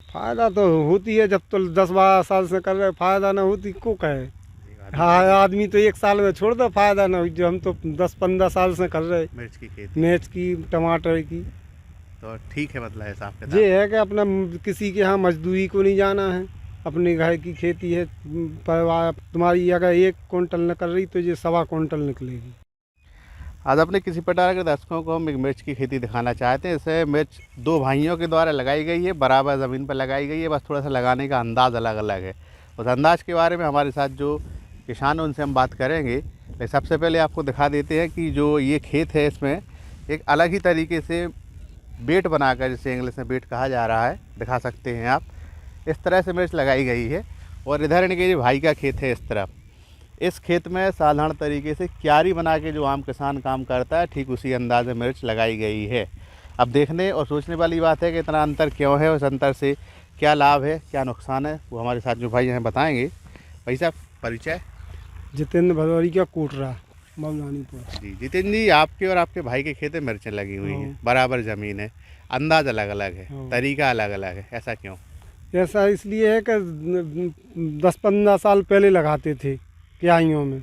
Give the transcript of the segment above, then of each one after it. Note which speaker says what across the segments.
Speaker 1: फायदा तो होती है, जब तो 10-12 साल से कर रहे, फायदा ना होती को कहे। हाँ, आदमी तो एक साल में छोड़ दो, फायदा ना हो, जो हम तो 10-15 साल से कर रहे।
Speaker 2: मिर्च की खेती,
Speaker 1: मिर्च की, टमाटर की।
Speaker 2: तो ठीक है, मतलब हिसाब किताब।
Speaker 1: ये है कि अपना किसी के यहाँ मजदूरी को नहीं जाना है, अपने घर की खेती है। परिवार तुम्हारी अगर 1 क्विंटल निकल रही तो ये 1.25 क्विंटल निकलेगी।
Speaker 2: आज अपने किसी प्रकार के दर्शकों को हम एक मिर्च की खेती दिखाना चाहते हैं। इसे मिर्च दो भाइयों के द्वारा लगाई गई है, बराबर ज़मीन पर लगाई गई है, बस थोड़ा सा लगाने का अंदाज़ अलग अलग है। उस अंदाज़ के बारे में हमारे साथ जो किसान हैं उनसे हम बात करेंगे। लेकिन सबसे पहले आपको दिखा देते हैं कि जो ये खेत है इसमें एक अलग ही तरीके से बेट बनाकर, जिसे इंग्लिश में बेट कहा जा रहा है, दिखा सकते हैं आप। इस तरह से मिर्च लगाई गई है। और इधर इनके भाई का खेत है इस तरफ। इस खेत में साधारण तरीके से क्यारी बना के जो आम किसान काम करता है, ठीक उसी अंदाज में मिर्च लगाई गई है। अब देखने और सोचने वाली बात है कि इतना अंतर क्यों है, उस अंतर से क्या लाभ है, क्या नुकसान है, वो हमारे साथ जो भाई हैं बताएंगे। भाई साहब, परिचय?
Speaker 1: जितेंद्र भदौरी का कोटरा, मौलानीपुर।
Speaker 2: जी जितेंद्र जी, आपके और आपके भाई के खेत में मिर्चें लगी हुई हैं, बराबर ज़मीन है, अंदाज अलग अलग है, तरीका अलग अलग है, ऐसा क्यों?
Speaker 1: ऐसा इसलिए है कि 10-15 साल पहले लगाते थे क्यारियों में,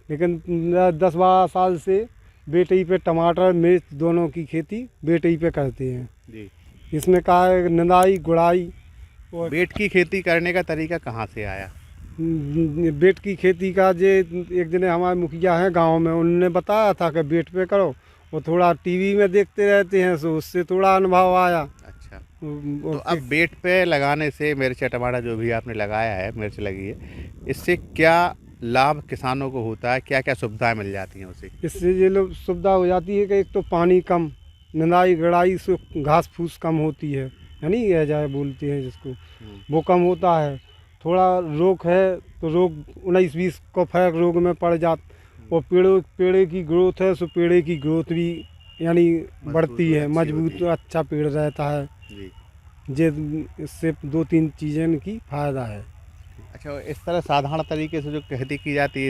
Speaker 1: लेकिन 10-12 साल से बेटई पे टमाटर मिर्च दोनों की खेती बेटई पे करते हैं
Speaker 2: जी।
Speaker 1: इसमें का है निंदाई गुड़ाई। और
Speaker 2: बेट की खेती करने का तरीका कहाँ से आया?
Speaker 1: बेट की खेती का जे एक दिन हमारे मुखिया हैं गांव में, उन्होंने बताया था कि बेट पे करो। वो थोड़ा टीवी में देखते रहते हैं, सो उससे थोड़ा अनुभव आया।
Speaker 2: अच्छा, तो अब बेट पे लगाने से मिर्च या टमाटर जो भी आपने लगाया है, मिर्च लगी है, इससे क्या लाभ किसानों को होता है, क्या क्या सुविधाएं मिल जाती हैं उसे?
Speaker 1: इससे ये लोग सुविधा हो जाती है कि एक तो पानी कम, निंदाई गड़ाई से घास फूस कम होती है, यानी यह जाए बोलते हैं जिसको, वो कम होता है। थोड़ा रोग है तो रोग 19-20 को फैक रोग में पड़ जात। और पेड़े की ग्रोथ है, सो पेड़े की ग्रोथ भी यानी बढ़ती है, मजबूत अच्छा पेड़ रहता है
Speaker 2: जी।
Speaker 1: जे। इससे 2-3 चीज़ें की फायदा है।
Speaker 2: अच्छा, इस तरह साधारण तरीके से जो खेती की जाती है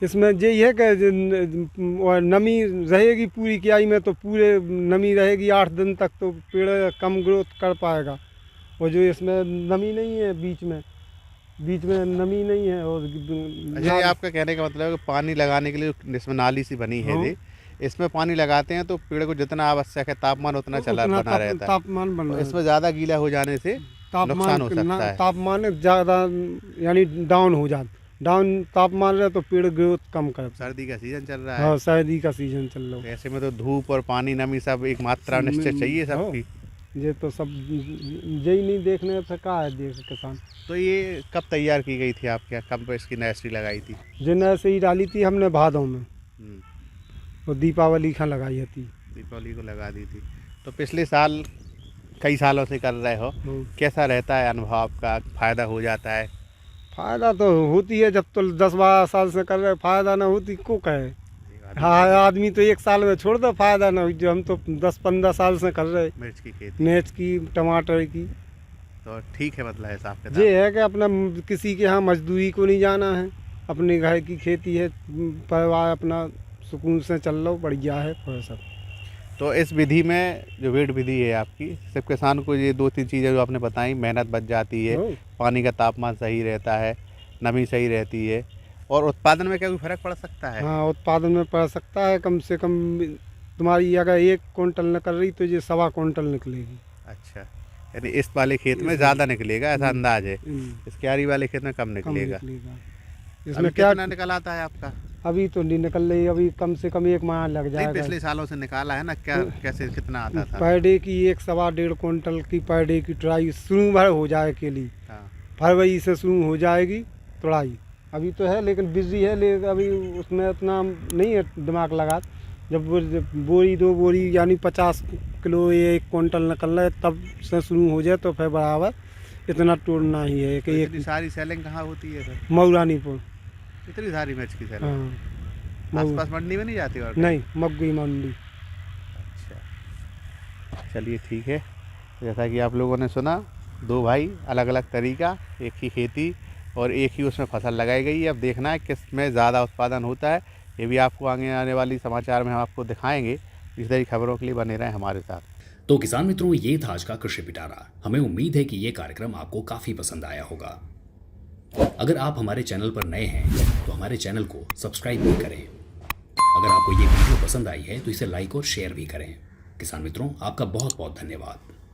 Speaker 1: इसमें यही है कि और नमी रहेगी पूरी क्याई में, तो पूरे नमी रहेगी 8 दिन तक, तो पेड़ कम ग्रोथ कर पाएगा। और जो इसमें नमी नहीं है, बीच में नमी नहीं है। और
Speaker 2: अच्छा, ये आपका कहने का मतलब है कि पानी लगाने के लिए इसमें नाली सी बनी है जी, इसमें पानी लगाते हैं तो पेड़ को जितना आवश्यक है तापमान उतना बना रहता है।
Speaker 1: तापमान बना,
Speaker 2: इसमें ज़्यादा गीला हो जाने से नुकसान हो सकता है।
Speaker 1: तापमान ज़्यादा यानी डाउन हो जाता, डाउन तापमान रहे तो पेड़ ग्रोथ कम कर।
Speaker 2: सर्दी का सीजन चल रहा है।
Speaker 1: हाँ, सर्दी का सीजन चल रहा है।
Speaker 2: ऐसे में तो धूप और पानी नमी सब एक मात्रा निश्चित चाहिए सबकी।
Speaker 1: ये तो सब यही नहीं देखने से कहा है देख किसान।
Speaker 2: तो ये कब तैयार की गई थी आपके यहाँ, कब इसकी नर्सरी लगाई थी?
Speaker 1: जो नर्सरी डाली थी हमने भादों में, और दीपावली का लगाई थी।
Speaker 2: दीपावली को लगा दी थी। तो पिछले साल कई सालों से कर रहे हो, कैसा रहता है अनुभव आपका, फ़ायदा हो जाता है?
Speaker 1: फायदा तो होती है, जब तो 10-12 साल से कर रहे, फायदा ना होती को कहे। हाँ, आदमी तो एक साल में छोड़ दो, फायदा ना हो, जो हम तो 10-15 साल से कर रहे।
Speaker 2: मिर्च की खेती,
Speaker 1: मिर्च की, टमाटर की।
Speaker 2: तो ठीक है, मतलब हिसाब किताब।
Speaker 1: ये है कि अपना किसी के यहाँ मजदूरी को नहीं जाना है, अपने घर की खेती है, परिवार अपना सुकून से चल लो, बढ़िया है थोड़ा सा।
Speaker 2: तो इस विधि में जो वेट विधि है आपकी, सिर्फ किसान को ये 2-3 चीज़ें जो आपने बताई, मेहनत बच जाती है, पानी का तापमान सही रहता है, नमी सही रहती है, और उत्पादन में क्या कोई फर्क पड़ सकता है?
Speaker 1: हाँ, उत्पादन में पड़ सकता है। कम से कम तुम्हारी अगर 1 क्विंटल निकल रही तो ये 1.25 क्विंटल निकलेगी।
Speaker 2: अच्छा, यानी इस वाले खेत में ज़्यादा निकलेगा, ऐसा अंदाज है। इस क्यारी वाले खेत में कम निकलेगा।
Speaker 1: इसमें क्या
Speaker 2: निकल आता है आपका?
Speaker 1: अभी तो नहीं निकल रही, अभी कम से कम 1 माह लग जाएगा।
Speaker 2: पिछले सालों से निकाला है ना, क्या कैसे कितना आता था?
Speaker 1: पर डे की 1-1.25 क्विंटल की पर डे की तुड़ाई शुरू भर हो जाए के लिए। फरवरी से शुरू हो जाएगी तुड़ाई। अभी तो है लेकिन बिजी है, लेकिन अभी उसमें इतना नहीं है दिमाग लगा। जब बोरी 2 बोरी यानी 50 किलो 1 क्विंटल निकल रहा है, तब से शुरू हो जाए तो फिर बराबर इतना तोड़ना ही है कि
Speaker 2: इतनी सारी सेलिंग कहाँ होती है फिर?
Speaker 1: मौलानीपुर।
Speaker 2: इतनी सारी मिर्च की सेलिंग?
Speaker 1: हाँ,
Speaker 2: आसपास मंडी में नहीं जाती? और
Speaker 1: नहीं, मग्गी मंडी।
Speaker 2: अच्छा, चलिए ठीक है। जैसा कि आप लोगों ने सुना, 2 भाई, अलग अलग तरीका, एक ही खेती और एक ही उसमें फसल लगाई गई है। अब देखना है किस में ज़्यादा उत्पादन होता है, ये भी आपको आगे आने वाली समाचार में हम आपको दिखाएंगे। इस तरह की खबरों के लिए बने रहें हमारे साथ।
Speaker 3: तो किसान मित्रों, ये था आज का कृषि पिटारा। हमें उम्मीद है कि ये कार्यक्रम आपको काफी पसंद आया होगा। अगर आप हमारे चैनल पर नए हैं तो हमारे चैनल को सब्सक्राइब भी करें। अगर आपको ये वीडियो पसंद आई है तो इसे लाइक और शेयर भी करें। किसान मित्रों, आपका बहुत बहुत धन्यवाद।